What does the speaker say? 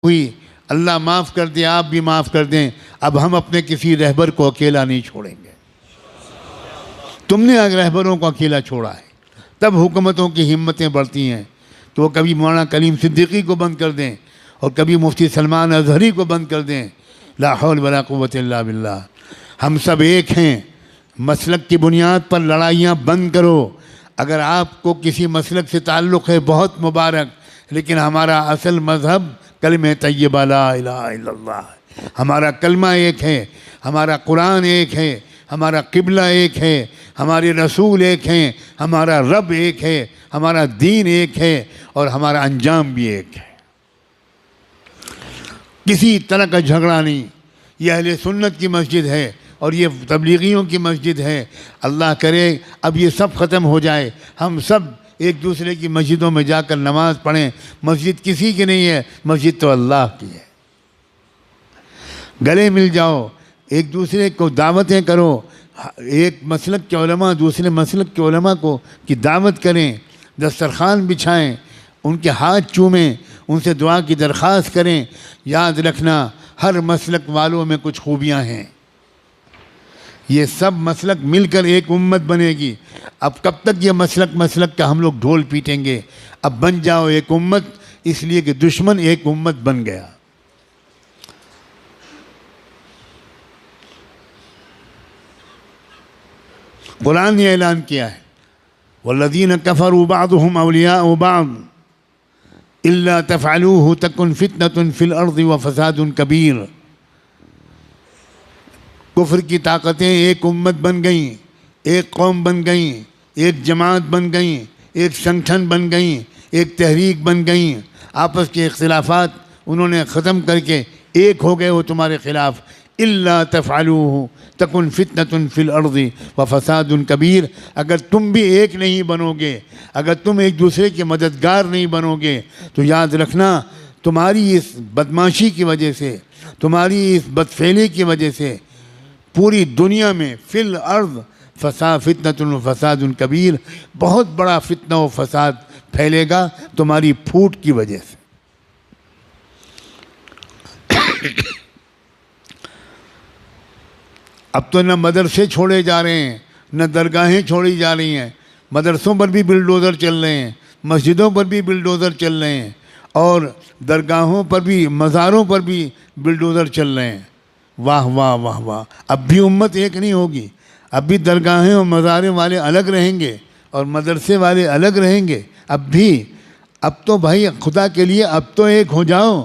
ہوئی، اللہ معاف کر دے، آپ بھی معاف کر دیں، اب ہم اپنے کسی رہبر کو اکیلا نہیں چھوڑیں گے۔ تم نے رہبروں کو اکیلا چھوڑا ہے، تب حکومتوں کی ہمتیں بڑھتی ہیں۔ تو وہ کبھی مولانا کلیم صدیقی کو بند کر دیں اور کبھی مفتی سلمان اظہری کو بند کر دیں، لا حول ولا قوت الا باللہ۔ ہم سب ایک ہیں، مسلک کی بنیاد پر لڑائیاں بند کرو۔ اگر آپ کو کسی مسلک سے تعلق ہے بہت مبارک، لیکن ہمارا اصل مذہب کلمہ طیبہ لا الہ الا اللہ ہے۔ ہمارا کلمہ ایک ہے، ہمارا قرآن ایک ہے، ہمارا قبلہ ایک ہے، ہمارے رسول ایک ہیں، ہمارا رب ایک ہے، ہمارا دین ایک ہے، اور ہمارا انجام بھی ایک ہے۔ کسی طرح کا جھگڑا نہیں۔ یہ اہل سنت کی مسجد ہے اور یہ تبلیغیوں کی مسجد ہے۔ اللہ کرے اب یہ سب ختم ہو جائے، ہم سب ایک دوسرے کی مسجدوں میں جا کر نماز پڑھیں۔ مسجد کسی کی نہیں ہے، مسجد تو اللہ کی ہے۔ گلے مل جاؤ، ایک دوسرے کو دعوتیں کرو، ایک مسلک کے علماء دوسرے مسلک کے علماء کو کی دعوت کریں، دسترخوان بچھائیں، ان کے ہاتھ چومیں، ان سے دعا کی درخواست کریں۔ یاد رکھنا ہر مسلک والوں میں کچھ خوبیاں ہیں، یہ سب مسلک مل کر ایک امت بنے گی۔ اب کب تک یہ مسلک کا ہم لوگ ڈھول پیٹیں گے؟ اب بن جاؤ ایک امت، اس لیے کہ دشمن ایک امت بن گیا۔ قرآن نے اعلان کیا ہے والذین کفروا بعضهم اولیاء بعض الا تفعلوه تکن فتنة فی الارض وفساد کبیر۔ کفر کی طاقتیں ایک امت بن گئیں، ایک قوم بن گئیں، ایک جماعت بن گئیں، ایک سنگٹھن بن گئیں، ایک تحریک بن گئیں۔ آپس کے اختلافات انہوں نے ختم کر کے ایک ہو گئے وہ تمہارے خلاف۔ الا تفعلوه تکن فتنة فی الارض وفساد کبیر۔ اگر تم بھی ایک نہیں بنو گے، اگر تم ایک دوسرے کے مددگار نہیں بنو گے، تو یاد رکھنا تمہاری اس بدماشی کی وجہ سے، تمہاری اس بدفعلی کی وجہ سے پوری دنیا میں فی الارض فتنة و فساد کبیر، بہت بڑا فتنہ و فساد پھیلے گا تمہاری پھوٹ کی وجہ سے۔ اب تو نہ مدرسے چھوڑے جا رہے ہیں، نہ درگاہیں چھوڑی جا رہی ہیں، مدرسوں پر بھی بلڈوزر چل رہے ہیں، مسجدوں پر بھی بلڈوزر چل رہے ہیں، اور درگاہوں پر بھی، مزاروں پر بھی بلڈوزر چل رہے ہیں۔ واہ واہ واہ واہ۔ اب بھی امت ایک نہیں ہوگی، اب بھی درگاہیں اور مزاریں والے الگ رہیں گے اور مدرسے والے الگ رہیں گے۔ اب تو بھائی خدا کے لیے اب تو ایک ہو جاؤ۔